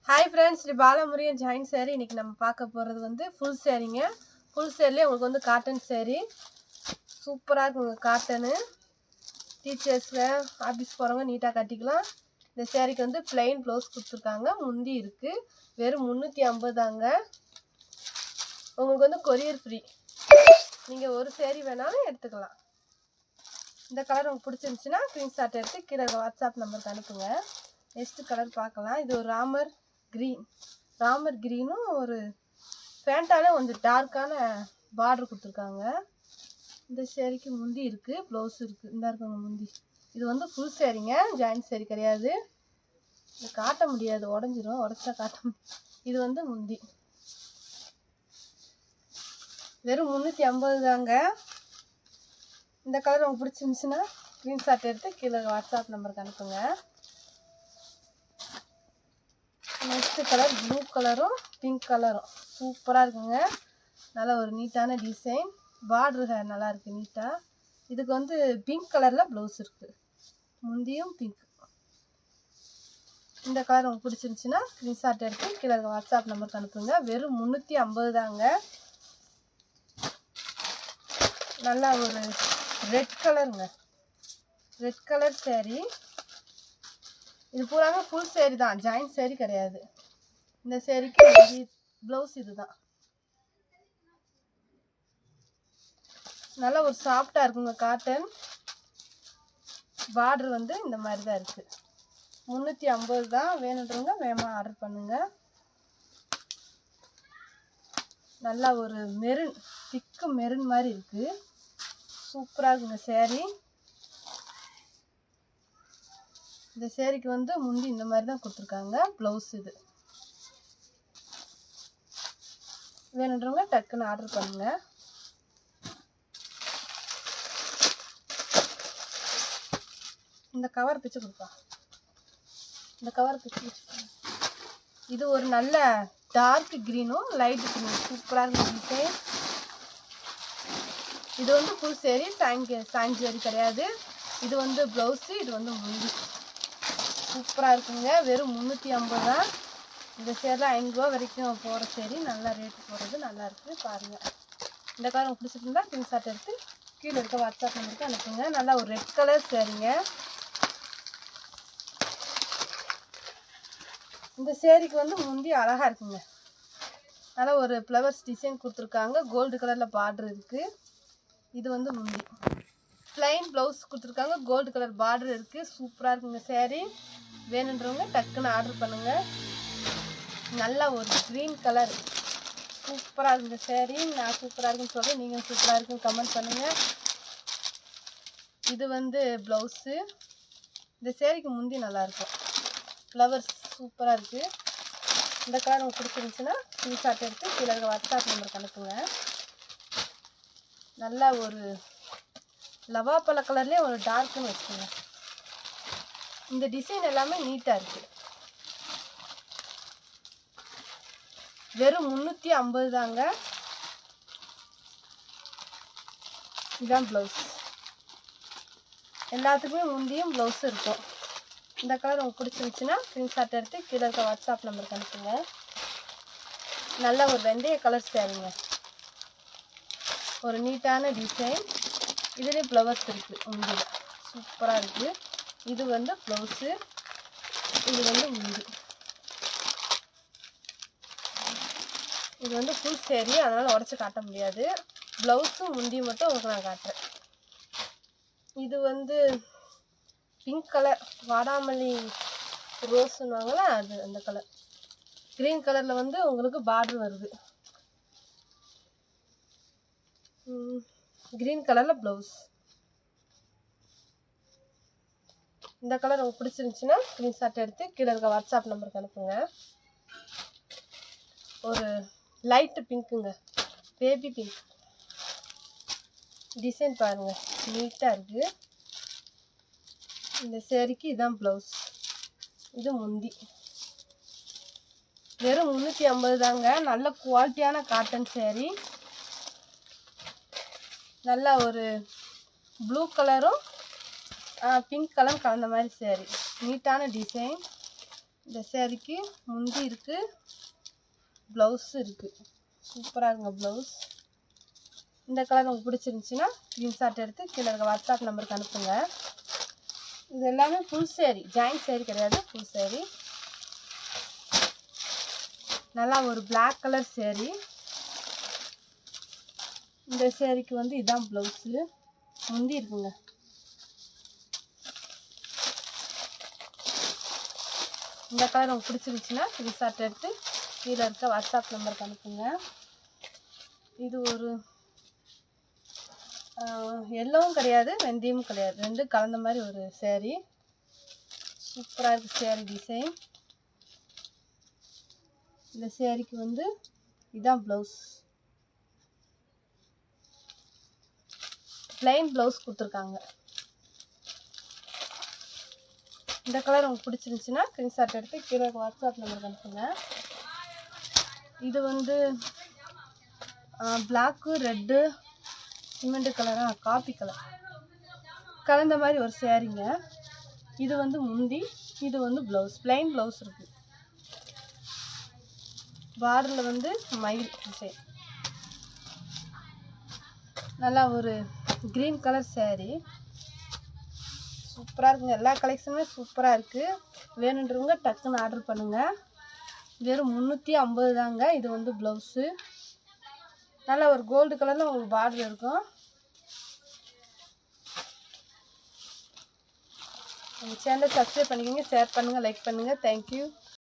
Hi friends, இது Balamurugan join sari. இன்றைக்கி நம்ம பார்க்க போகிறது வந்து ஃபுல் சேரீங்க. ஃபுல் சேரீலே உங்களுக்கு வந்து காட்டன் சேரீ சூப்பராக இருக்குங்க. காட்டனு டீச்சர்ஸில் ஆஃபீஸ் போகிறவங்க நீட்டாக கட்டிக்கலாம். இந்த சேரீக்கு வந்து ப்ளைன் ப்ளவுஸ் கொடுத்துருக்காங்க. முந்தி இருக்குது. வெறும் 350 தாங்க. உங்களுக்கு வந்து கொரியர் ஃப்ரீ. நீங்கள் ஒரு சேரீ வேணாலும் எடுத்துக்கலாம். இந்த கலர் உங்களுக்கு பிடிச்சிருந்துச்சின்னா ஸ்க்ரீன்ஷாட் எடுத்து கீழே வாட்ஸ்அப் நம்பருக்கு அனுப்புங்க. நெக்ஸ்ட் கலர் பார்க்கலாம். இது ஒரு ராமர் க்ரீனும் ஒரு ஃபேண்டாலே கொஞ்சம் டார்க்கான பார்டர் கொடுத்துருக்காங்க. இந்த சேரீக்கு முந்தி இருக்குது, ப்ளவுஸ் இருக்குது. இந்த இருக்குங்க முந்தி. இது வந்து ஃபுல் சேரீங்க, ஜாயின்ட் சேரீ கிடையாது. இது காட்ட முடியாது, உடஞ்சிரும். உடச்சா காட்ட முடியும். இது வந்து முந்தி. வெறும் 350 தாங்க. இந்த கலர் உங்களுக்கு பிடிச்சிருந்துச்சுன்னா ஸ்க்ரீன்ஷாட் எடுத்து கீழே வாட்ஸ்அப் நம்பருக்கு அனுப்புங்க. நெக்ஸ்ட் கலர் ப்ளூ கலரும் பிங்க் கலரும் சூப்பராக இருக்குங்க. நல்லா ஒரு நீட்டான டிசைன். பார்டரு நல்லா இருக்குது நீட்டாக. இதுக்கு வந்து பிங்க் கலரில் ப்ளவுஸ் இருக்குது. முந்தியும் பிங்க். இந்த கலர் உங்களுக்கு பிடிச்சிருந்துச்சின்னா ஸ்க்ரீன்ஷாட் எடுத்து கீழே வாட்ஸ்அப் நம்பருக்கு அனுப்புங்க. வெறும் 350 தாங்க. நல்லா ஒரு ரெட் கலருங்க. Red colour sari. இது பூராமே ஃபுல் சேரீ தான், ஜாயின்ட் சேரீ கிடையாது. இந்த சேரீக்கு ப்ளவுஸ் இதுதான். நல்லா ஒரு சாஃப்டாக இருக்குங்க காட்டன். பார்டர் வந்து இந்த மாதிரி தான் இருக்குது. 350 தான். வேணுன்றவங்க வேகமாக ஆர்டர் பண்ணுங்கள். நல்லா ஒரு மெரூன், திக்கு மெரூன் மாதிரி இருக்குது. சூப்பராக இருக்குங்க சேரீ. இந்த சேரீக்கு வந்து முந்தி இந்த மாதிரி தான் கொடுத்துருக்காங்க. ப்ளவுஸ் இது. வேணுன்றவங்க டக்குன்னு ஆர்டர் பண்ணுங்க. இந்த கவர் பிச்சு கொடுப்பா. இந்த கவர் பிச்சு. இது ஒரு நல்ல டார்க் க்ரீனும் லைட் க்ரீனும் சூப்பராக இருக்கும் டிசைன். இது வந்து ஃபுல் சேரீ, சாஞ்சுவரி கிடையாது. இது வந்து ப்ளவுஸு, இது வந்து முந்தி. சூப்பராக இருக்குங்க. வெறும் 350 தான். இந்த சேரில் 5 ரூபா வரைக்கும் போகிற சேரீ. நல்லா ரேட்டு போகிறது நல்லா இருக்குது. பாருங்கள். இந்த கலர் உங்களுக்கு பிடிச்சிருந்தா ஸ்க்ரீன்ஷாட் எடுத்து கீழே இருக்க வாட்ஸ்அப் நம்பருக்கு அனுப்புங்க. நல்லா ஒரு ரெட் கலர் சேரீங்க. இந்த சேரீக்கு வந்து முந்தி அழகாக இருக்குங்க. நல்லா ஒரு ஃப்ளவர்ஸ் டிசைன் கொடுத்துருக்காங்க. கோல்டு கலரில் பார்டர் இருக்குது. இது வந்து முந்தி. ப்ளைன் ப்ளவுஸ் கொடுத்துருக்காங்க. கோல்டு கலர் பார்டர் இருக்குது. சூப்பராக இருக்குங்க சேரீ. வேணுன்றவங்க டக்குன்னு ஆர்டர் பண்ணுங்கள். நல்லா ஒரு க்ரீன் கலர் சூப்பராக இருக்குங்க சேரீ. நான் சூப்பராக இருக்குன்னு சொல்கிறேன், நீங்கள் சூப்பராக இருக்குன்னு கமெண்ட் பண்ணுங்கள். இது வந்து ப்ளவுஸு. இந்த சேரீக்கு முந்தி நல்லாயிருக்கும். ஃப்ளவர்ஸ் சூப்பராக இருக்குது. இந்த கலர் உங்களுக்கு பிடிச்சிருந்துச்சுன்னா ஸ்க்ரீன்ஷாட் எடுத்து கீழே இருக்க வாட்ஸ்அப் நம்பருக்கு அனுப்புங்க. நல்லா ஒரு லவாப்பழ கலர்லேயே ஒரு டார்க்குன்னு வச்சுக்கோங்க. இந்த டிசைன் எல்லாமே நீட்டாக இருக்குது. வெறும் 350 தாங்க. இதுதான் ப்ளவுஸ். எல்லாத்துக்குமே முந்தியும் ப்ளவுஸ் இருக்கும். இந்த கலர் உங்களுக்கு பிடிச்சிருந்துச்சுன்னா ஸ்க்ரீன்ஷாட் எடுத்து கீழே இருக்க வாட்ஸ்அப் நம்பருக்கு அனுப்புங்க. நல்ல ஒரு வெந்தய கலர் சேரீங்க. ஒரு நீட்டான டிசைன். இதுலேயே ஃப்ளவர்ஸ் இருக்குது முந்தியில். சூப்பராக இருக்குது. இது வந்து ப்ளவுஸு, இது வந்து முந்தி. இது வந்து ஃபுல் சேரீ, அதனால் உடச்சி காட்ட முடியாது. ப்ளவுஸும் முந்தி மட்டும் உங்களுக்கு நான் காட்டுறேன். இது வந்து பிங்க் கலர், வாடாமல்லி ரோஸுன்னுவாங்களா, அது அந்த கலர். க்ரீன் கலரில் வந்து உங்களுக்கு பார்டர் வருது. க்ரீன் கலரில் ப்ளவுஸ். இந்த கலர் உங்களுக்கு பிடிச்சிருந்துச்சின்னா ஸ்க்ரீன்ஷாட் எடுத்து கீழே இருக்க வாட்ஸ்அப் நம்பருக்கு அனுப்புங்க. ஒரு லைட்டு பிங்க்குங்க, பேபி பிங்க் டிசைன் பாருங்கள், நீட்டாக இருக்குது. இந்த சேரீக்கு இதுதான் ப்ளவுஸ், இது முந்தி. வெறும் 350 தாங்க. நல்ல குவாலிட்டியான காட்டன் சேரீ. நல்லா ஒரு ப்ளூ கலரும் பிங்க் கலர் கலந்த மாதிரி சேரீ. நீட்டான டிசைன். இந்த சேரீக்கு முந்தி இருக்குது, ப்ளவுஸ் இருக்குது. சூப்பராக இருக்குங்க ப்ளவுஸ். இந்த கலர் உங்களுக்கு பிடிச்சிருந்துச்சின்னா ஸ்க்ரீன்ஷாட் எடுத்து கீழே இருக்க வாட்ஸ்அப் நம்பருக்கு அனுப்புங்க. இது எல்லாமே ஃபுல் சேரீ, ஜாயிண்ட் சேரீ கிடையாது, ஃபுல் சேரீ. நல்லா ஒரு பிளாக் கலர் சேரீ. இந்த சேரீக்கு வந்து இதான் ப்ளவுஸு, முந்தி இருக்குங்க. இந்த கலர் உங்களுக்கு பிடிச்சிருந்துச்சின்னா ஸ்க்ரீன்ஷாட் எடுத்து கீழே இருக்க வாட்ஸ்அப் நம்பருக்கு அனுப்புங்க. இது ஒரு எல்லோவும் கிடையாது, வெந்தயமும் கிடையாது, ரெண்டும் கலந்த மாதிரி ஒரு சேரீ. சூப்பராக இருக்குது சேரீ டிசைன். இந்த சேரீக்கு வந்து இதான் ப்ளவுஸ், ப்ளைன் ப்ளவுஸ் கொடுத்துருக்காங்க. இந்த கலர் உங்களுக்கு பிடிச்சிருந்துச்சின்னா ஸ்க்ரீன்ஷாட் எடுத்து கீழே வாட்ஸ்அப் நம்பருக்கு அனுப்புங்க. இது வந்து பிளாக்கு, ரெட்டு, சிமெண்ட் கலராக காப்பி கலர் கலந்த மாதிரி ஒரு சேரீங்க. இது வந்து முந்தி, இது வந்து ப்ளவுஸ், ப்ளைன் ப்ளவுஸ் இருக்குது. பார்டரில் வந்து மயில் டிசைன். நல்லா ஒரு க்ரீன் கலர் சேரீ. சூப்பராக இருக்குங்க. எல்லா கலெக்ஷனுமே சூப்பராக இருக்குது. வேணுன்றவங்க டக்குன்னு ஆர்டர் பண்ணுங்கள். வெறும் 350 தாங்க. இது வந்து ப்ளவுஸு. நல்லா ஒரு கோல்டு கலரில் உங்களுக்கு பார்டர் இருக்கும். எங்கள் சேனலை சப்ஸ்கிரைப் பண்ணிக்கோங்க, ஷேர் பண்ணுங்கள், லைக் பண்ணுங்கள். தேங்க்யூ.